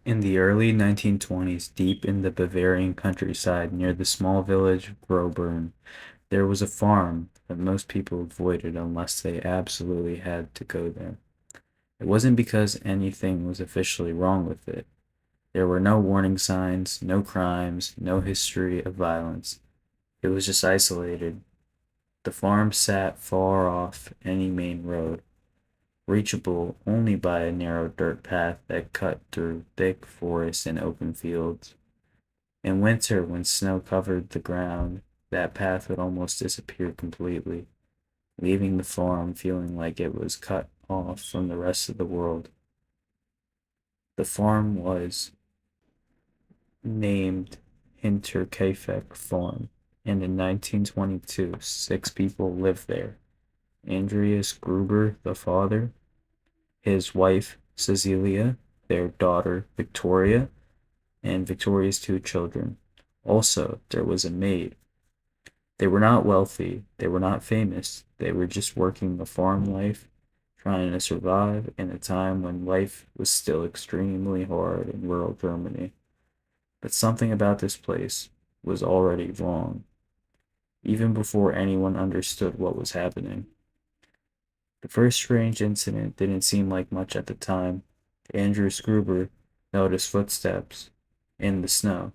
In the early 1920s, deep in the Bavarian countryside near the small village of Groburn, there was a farm that most people avoided unless they absolutely had to go there. It wasn't because anything was officially wrong with it. There were no warning signs, no crimes, no history of violence. It was just isolated. The farm sat far off any main road, reachable only by a narrow dirt path that cut through thick forest and open fields. In winter, when snow covered the ground, that path would almost disappear completely, leaving the farm feeling like it was cut off from the rest of the world. The farm was named Hinterkaifeck Farm, and in 1922, 6 people lived there. Andreas Gruber, the father, his wife Cecilia, their daughter Victoria, and Victoria's 2 children. Also, there was a maid. They were not wealthy, they were not famous, they were just working the farm life, trying to survive in a time when life was still extremely hard in rural Germany. But something about this place was already wrong, even before anyone understood what was happening. The first strange incident didn't seem like much at the time. Andrew Gruber noticed footsteps in the snow.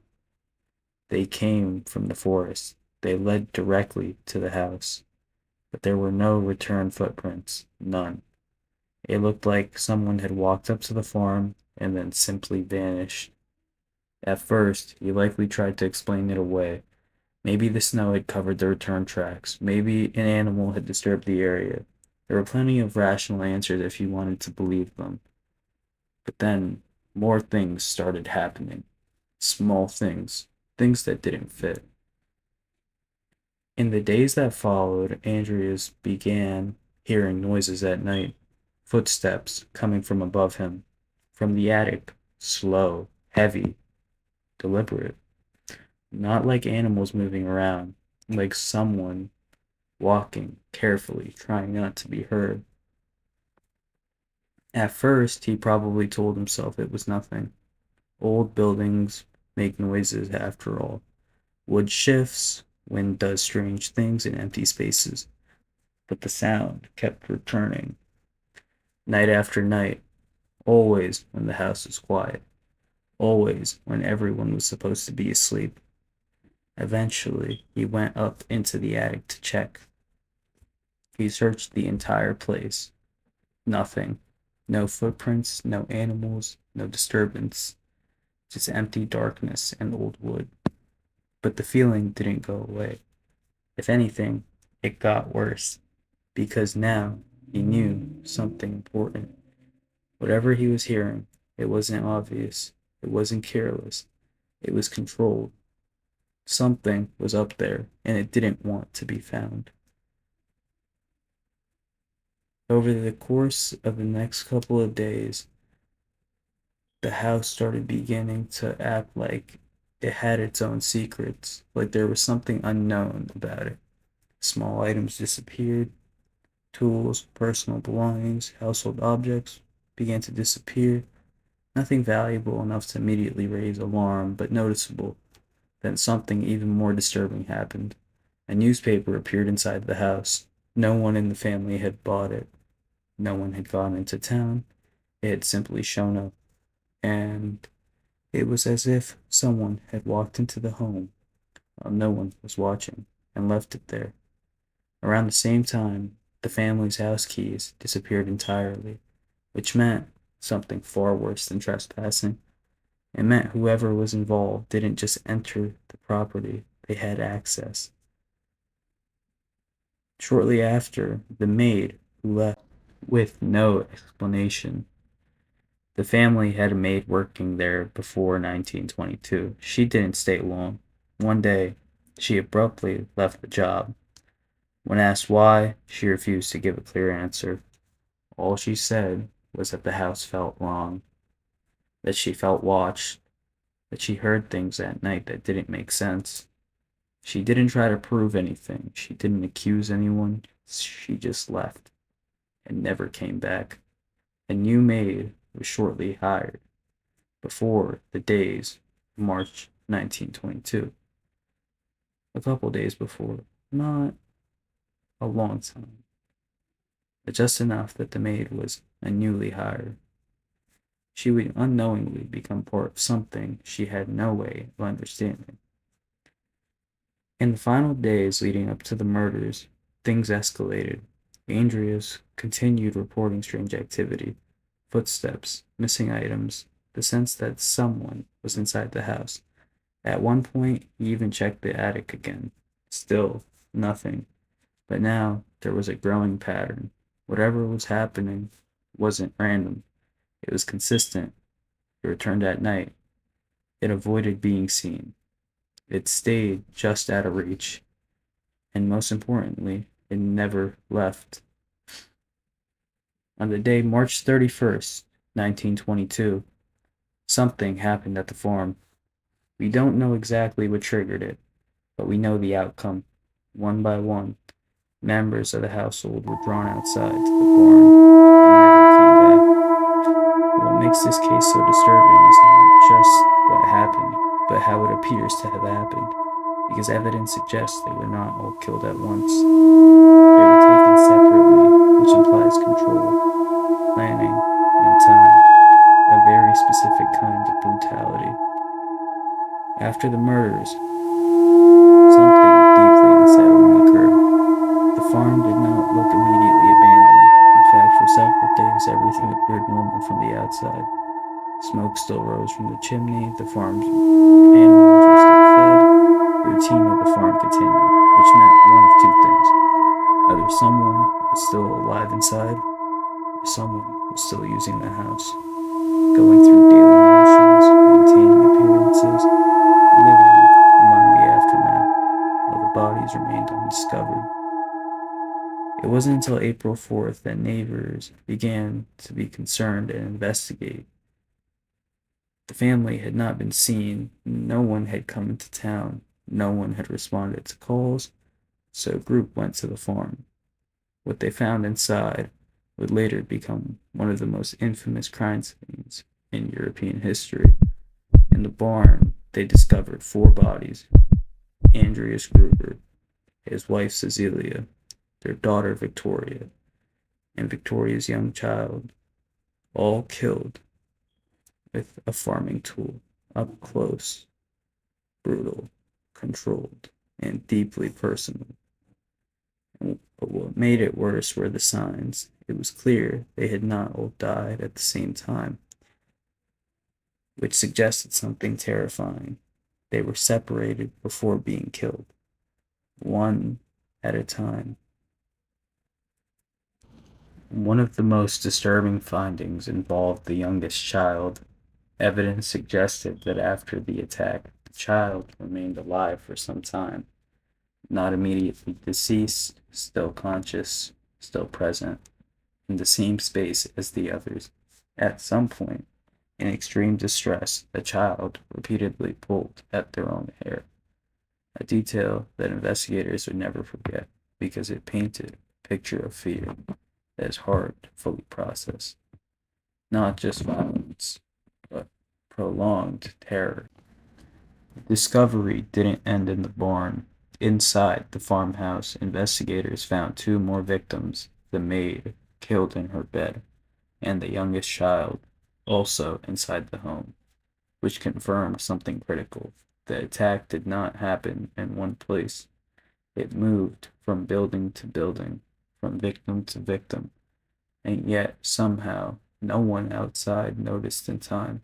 They came from the forest. They led directly to the house, but there were no return footprints, none. It looked like someone had walked up to the farm and then simply vanished. At first, he likely tried to explain it away. Maybe the snow had covered the return tracks. Maybe an animal had disturbed the area. There were plenty of rational answers if you wanted to believe them. But then, more things started happening. Small things. Things that didn't fit. In the days that followed, Andreas began hearing noises at night, footsteps coming from above him, from the attic, slow, heavy, deliberate, not like animals moving around, like someone walking carefully, trying not to be heard. At first, he probably told himself it was nothing. Old buildings make noises after all. Wood shifts, wind does strange things in empty spaces. But the sound kept returning, night after night, always when the house was quiet, always when everyone was supposed to be asleep. Eventually, he went up into the attic to check. He searched the entire place. Nothing. No footprints, no animals, no disturbance, just empty darkness and old wood. But the feeling didn't go away. If anything, it got worse, because now he knew something important. Whatever he was hearing, it wasn't obvious, it wasn't careless, it was controlled. Something was up there, and it didn't want to be found. Over the course of the next couple of days, the house started beginning to act like it had its own secrets, like there was something unknown about it. Small items disappeared, tools, personal belongings, household objects began to disappear. Nothing valuable enough to immediately raise alarm, but noticeable. Then something even more disturbing happened. A newspaper appeared inside the house. No one in the family had bought it. No one had gone into town. It had simply shown up, and it was as if someone had walked into the home while no one was watching and left it there. Around the same time, the family's house keys disappeared entirely, which meant something far worse than trespassing. It meant whoever was involved didn't just enter the property, they had access. Shortly after, the maid, who left with no explanation. The family had a maid working there before 1922. She didn't stay long. One day, she abruptly left the job. When asked why, she refused to give a clear answer. All she said was that the house felt wrong, that she felt watched, that she heard things at night that didn't make sense. She didn't try to prove anything. She didn't accuse anyone. She just left and never came back. A new maid was shortly hired. before the days of March 1922. A couple days before, not a long time, but just enough that the maid was a newly hired. She would unknowingly become part of something she had no way of understanding. In the final days leading up to the murders, things escalated. Andreas continued reporting strange activity, footsteps, missing items, the sense that someone was inside the house. At one point, he even checked the attic again. Still, nothing. But now, there was a growing pattern. Whatever was happening wasn't random. It was consistent. It returned at night. It avoided being seen. It stayed just out of reach. And most importantly, it never left. On the day March 31st, 1922, something happened at the farm. We don't know exactly what triggered it, but we know the outcome. One by one, members of the household were drawn outside to the barn and never came back. What makes this case so disturbing is not just what happened, but how it appears to have happened, because evidence suggests they were not all killed at once. They were taken separately, which implies control, planning, and time, a very specific kind of brutality. After the murders, something deeply unsettling occurred. The farm did not look immediately abandoned. In fact, for several days, everything appeared normal from the outside. Smoke still rose from the chimney, the farm's animals were still fed, the routine of the farm continued, which meant one of two things. Either someone was still alive inside, or someone was still using the house, going through daily motions, maintaining appearances, living among the aftermath, while the bodies remained undiscovered. It wasn't until April 4th that neighbors began to be concerned and investigate. The family had not been seen, no one had come into town, no one had responded to calls, so a group went to the farm. What they found inside would later become one of the most infamous crime scenes in European history. In the barn, they discovered four bodies: Andreas Gruber, his wife Cecilia, their daughter Victoria, and Victoria's young child, all killed with a farming tool, up close, brutal, controlled, and deeply personal. But what made it worse were the signs. It was clear they had not all died at the same time, which suggested something terrifying. They were separated before being killed, one at a time. One of the most disturbing findings involved the youngest child. Evidence suggested that after the attack, the child remained alive for some time, not immediately deceased, still conscious, still present, in the same space as the others. At some point, in extreme distress, the child repeatedly pulled at their own hair, a detail that investigators would never forget because it painted a picture of fear that is hard to fully process. Not just violence, but prolonged terror. The discovery didn't end in the barn. Inside the farmhouse, investigators found two more victims: the maid, killed in her bed, and the youngest child, also inside the home, which confirmed something critical. The attack did not happen in one place. It moved from building to building, from victim to victim, and yet somehow no one outside noticed in time.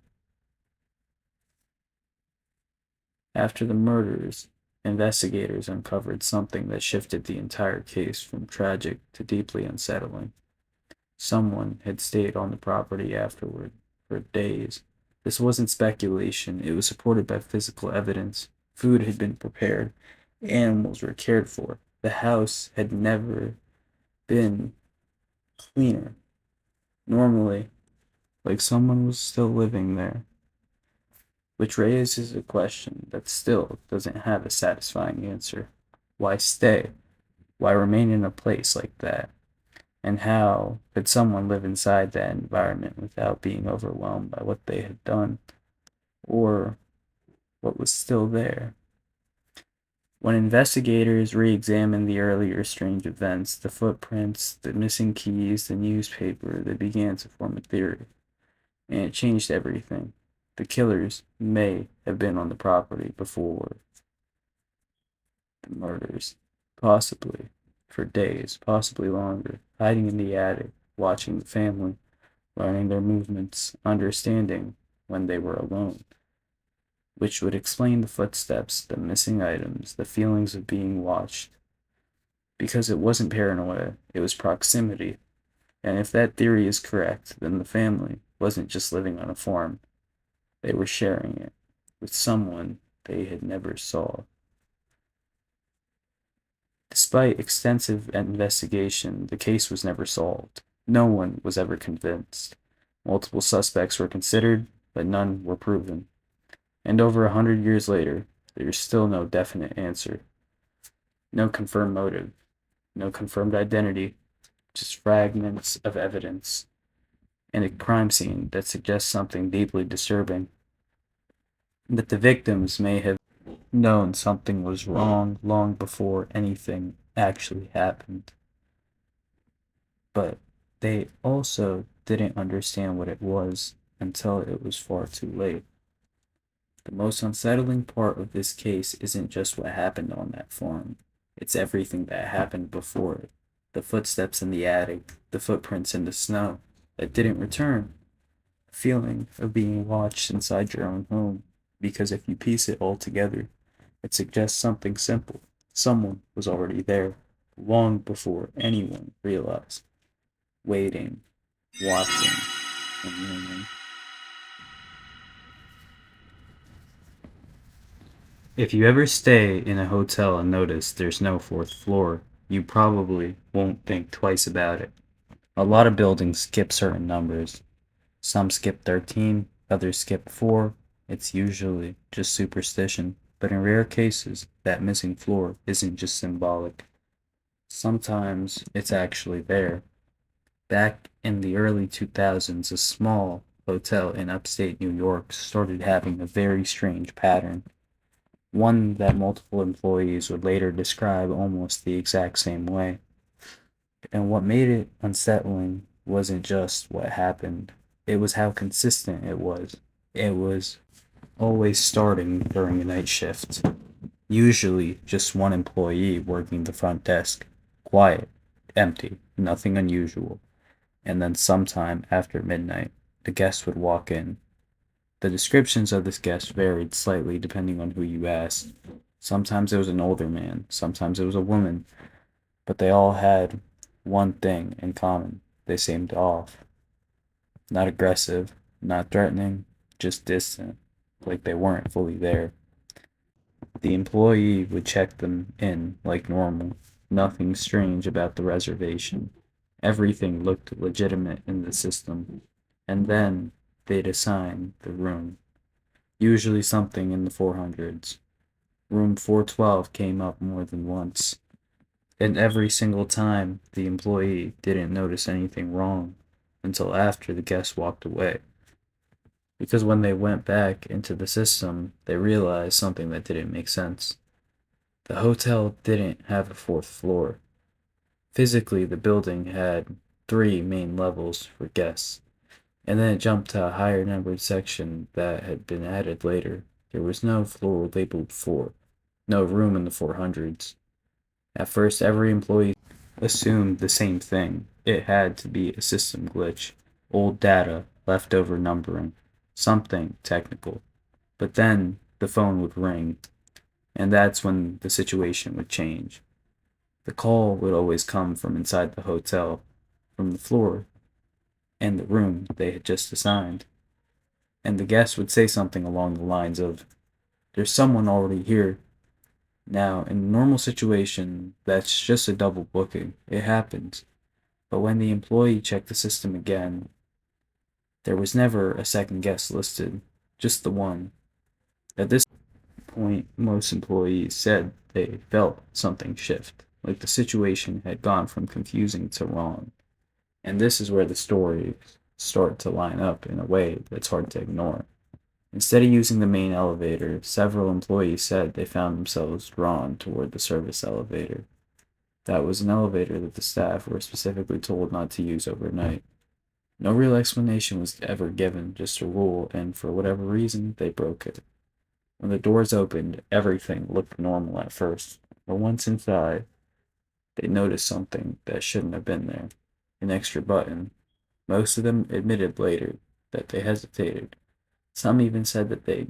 After the murders, investigators uncovered something that shifted the entire case from tragic to deeply unsettling. Someone had stayed on the property afterward for days. This wasn't speculation, it was supported by physical evidence. Food had been prepared, animals were cared for. The house had never been cleaner. Normally, like someone was still living there. Which raises a question that still doesn't have a satisfying answer. Why stay? Why remain in a place like that? And how could someone live inside that environment without being overwhelmed by what they had done? or what was still there. When investigators re-examined the earlier strange events, the footprints, the missing keys, the newspaper, they began to form a theory, and it changed everything. The killers may have been on the property before the murders, possibly for days, possibly longer, hiding in the attic, watching the family, learning their movements, understanding when they were alone, which would explain the footsteps, the missing items, the feelings of being watched. Because it wasn't paranoia, it was proximity. And if that theory is correct, then the family wasn't just living on a farm, they were sharing it with someone they had never saw. Despite extensive investigation, the case was never solved. No one was ever convinced. Multiple suspects were considered, but none were proven. And over 100 years later, there is still no definite answer. No confirmed motive, no confirmed identity, just fragments of evidence and a crime scene that suggests something deeply disturbing. That the victims may have known something was wrong long before anything actually happened. But they also didn't understand what it was until it was far too late. The most unsettling part of this case isn't just what happened on that farm, it's everything that happened before it. The footsteps in the attic, the footprints in the snow that didn't return, the feeling of being watched inside your own home. Because if you piece it all together, it suggests something simple. Someone was already there, long before anyone realized, waiting, watching, and learning. If you ever stay in a hotel and notice there's no fourth floor, you probably won't think twice about it. A lot of buildings skip certain numbers. Some skip 13, others skip 4. It's usually just superstition, but in rare cases, that missing floor isn't just symbolic. Sometimes it's actually there. Back in the early 2000s, a small hotel in upstate New York started having a very strange pattern, one that multiple employees would later describe almost the exact same way. And what made it unsettling wasn't just what happened, it was how consistent it was. It was always starting during a night shift. Usually just one employee working the front desk. Quiet, empty, nothing unusual. And then sometime after midnight, a guest would walk in. The descriptions of this guest varied slightly depending on who you asked. Sometimes it was an older man, sometimes it was a woman, but they all had one thing in common. They seemed off. Not aggressive, not threatening, just distant, like they weren't fully there. The employee would check them in like normal. Nothing strange about the reservation. Everything looked legitimate in the system. And then they'd assign the room. Usually something in the 400s. Room 412 came up more than once. And every single time, the employee didn't notice anything wrong until after the guest walked away. Because when they went back into the system, they realized something that didn't make sense. The hotel didn't have a fourth floor. Physically, the building had 3 main levels for guests, and then it jumped to a higher numbered section that had been added later. There was no floor labeled 4, no room in the 400s. At first, every employee assumed the same thing. It had to be a system glitch, old data, leftover numbering, something technical. But then the phone would ring, and that's when the situation would change. The call would always come from inside the hotel, from the floor and the room they had just assigned. And the guest would say something along the lines of, "There's someone already here." Now, in a normal situation, that's just a double booking. It happens. But when the employee checked the system again, there was never a second guest listed, just the one. At this point, most employees said they felt something shift, like the situation had gone from confusing to wrong. And this is where the stories start to line up in a way that's hard to ignore. Instead of using the main elevator, several employees said they found themselves drawn toward the service elevator. That was an elevator that the staff were specifically told not to use overnight. No real explanation was ever given, just a rule, and for whatever reason, they broke it. When the doors opened, everything looked normal at first, but once inside, they noticed something that shouldn't have been there. An extra button. Most of them admitted later that they hesitated. Some even said that they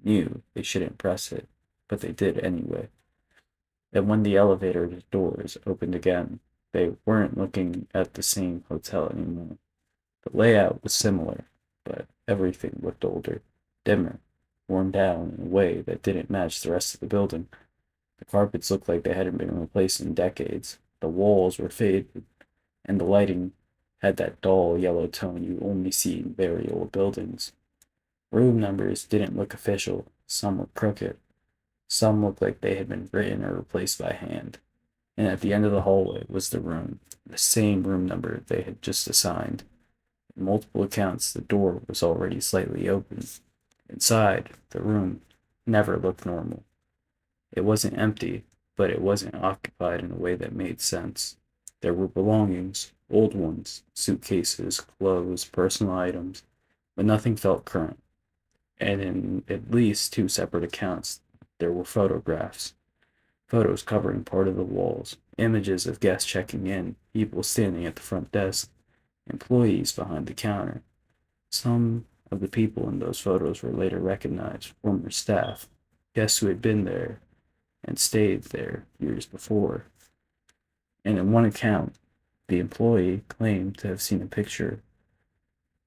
knew they shouldn't press it, but they did anyway. And when the elevator doors opened again, they weren't looking at the same hotel anymore. The layout was similar, but everything looked older, dimmer, worn down in a way that didn't match the rest of the building. The carpets looked like they hadn't been replaced in decades. The walls were faded, and the lighting had that dull yellow tone you only see in very old buildings. Room numbers didn't look official. Some were crooked. Some looked like they had been written or replaced by hand. And at the end of the hallway was the room, the same room number they had just assigned. In multiple accounts, the door was already slightly open. Inside, the room never looked normal. It wasn't empty, but it wasn't occupied in a way that made sense. There were belongings, old ones, suitcases, clothes, personal items, but nothing felt current. And in at least two separate accounts, there were photographs. Photos covering part of the walls, images of guests checking in, people standing at the front desk, employees behind the counter. Some of the people in those photos were later recognized, former staff, guests who had been there and stayed there years before. And in one account, the employee claimed to have seen a picture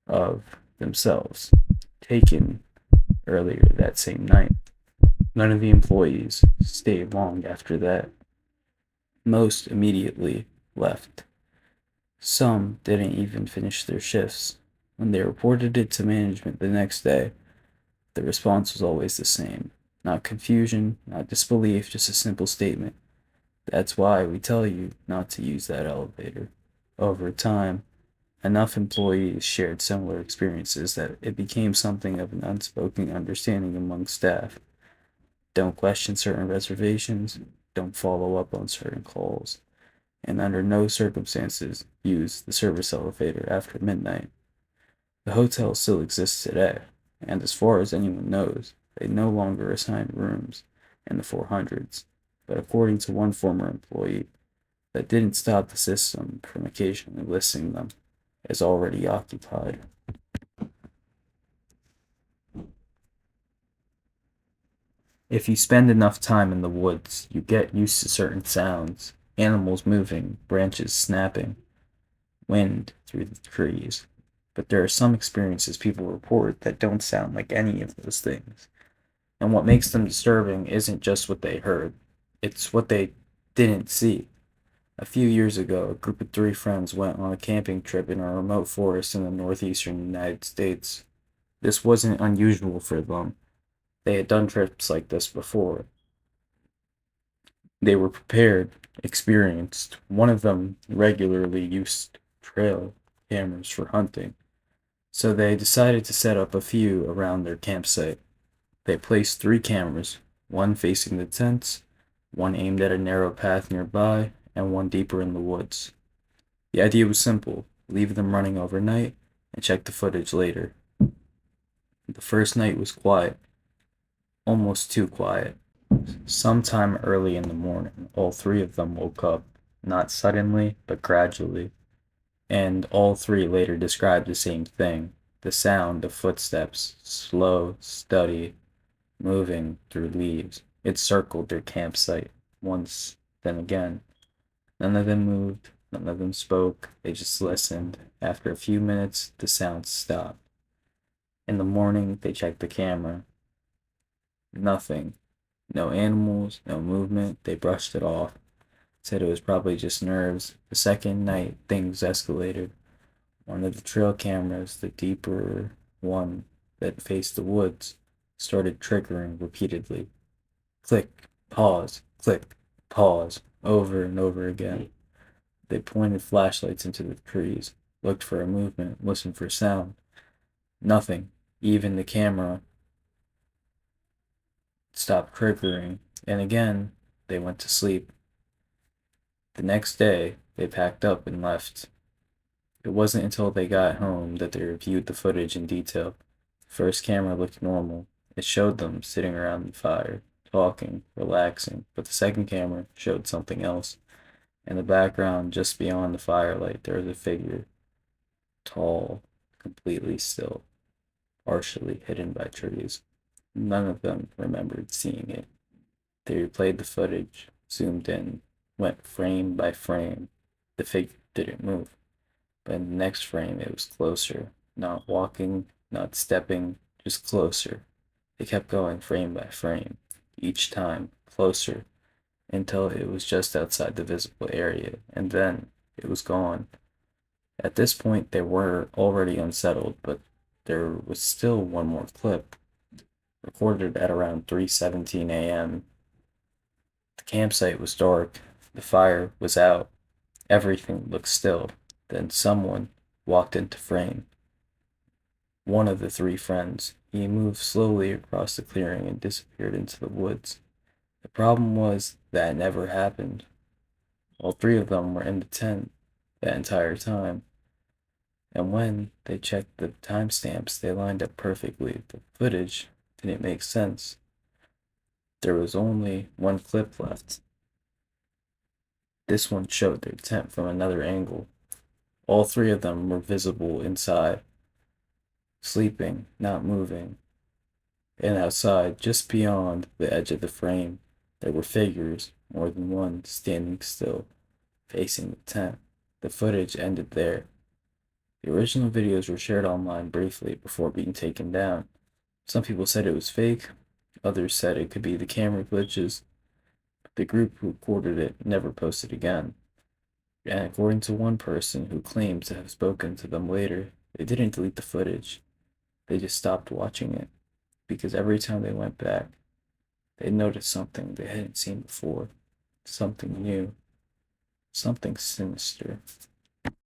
of themselves taken earlier that same night. None of the employees stayed long after that. Most immediately left. Some didn't even finish their shifts. When they reported it to management the next day, the response was always the same. Not confusion, not disbelief, just a simple statement. That's why we tell you not to use that elevator. Over time, enough employees shared similar experiences that it became something of an unspoken understanding among staff. Don't question certain reservations, don't follow up on certain calls, and under no circumstances use the service elevator after midnight. The hotel still exists today, and as far as anyone knows, they no longer assign rooms in the 400s, but according to one former employee, that didn't stop the system from occasionally listing them as already occupied. If you spend enough time in the woods, you get used to certain sounds, animals moving, branches snapping, wind through the trees. But there are some experiences people report that don't sound like any of those things. And what makes them disturbing isn't just what they heard, it's what they didn't see. A few years ago, a group of three friends went on a camping trip in a remote forest in the northeastern United States. This wasn't unusual for them. They had done trips like this before. They were prepared, experienced. One of them regularly used trail cameras for hunting, so they decided to set up a few around their campsite. They placed three cameras, one facing the tents, one aimed at a narrow path nearby, and one deeper in the woods. The idea was simple: leave them running overnight and check the footage later. The first night was quiet, almost too quiet. Sometime early in the morning, all three of them woke up, not suddenly, but gradually, and all three later described the same thing: the sound of footsteps, slow, steady, moving through leaves. It circled their campsite once, then again. None of them moved, none of them spoke, they just listened. After a few minutes, the sound stopped. In the morning, they checked the camera. Nothing. No animals, no movement. They brushed it off. Said it was probably just nerves. The second night, things escalated. One of the trail cameras, the deeper one that faced the woods, started triggering repeatedly. Click, click, pause, over and over again. They pointed flashlights into the trees, looked for a movement, listened for sound. Nothing. Even the camera stopped triggering, and again, they went to sleep. The next day, they packed up and left. It wasn't until they got home that they reviewed the footage in detail. The first camera looked normal. It showed them sitting around the fire, talking, relaxing, but the second camera showed something else. In the background, just beyond the firelight, there was a figure, tall, completely still, partially hidden by trees. None of them remembered seeing it. They replayed the footage, zoomed in, went frame by frame. The figure didn't move, but in the next frame it was closer, not walking, not stepping, just closer. They kept going frame by frame, each time closer, until it was just outside the visible area, and then it was gone. At this point, they were already unsettled, but there was still one more clip, recorded at around 3:17 a.m. The campsite was dark, the fire was out, everything looked still. Then someone walked into frame. One of the three friends. He moved slowly across the clearing and disappeared into the woods. The problem was that never happened. All three of them were in the tent that entire time. And when they checked the timestamps, they lined up perfectly. The footage didn't make sense. There was only one clip left. This one showed their tent from another angle. All three of them were visible inside, sleeping, not moving. And outside, just beyond the edge of the frame, there were figures, more than one, standing still, facing the tent. The footage ended there. The original videos were shared online briefly before being taken down. Some people said it was fake, others said it could be the camera glitches, but the group who recorded it never posted again. And according to one person who claims to have spoken to them later, they didn't delete the footage. They just stopped watching it, because every time they went back, they noticed something they hadn't seen before, something new, something sinister.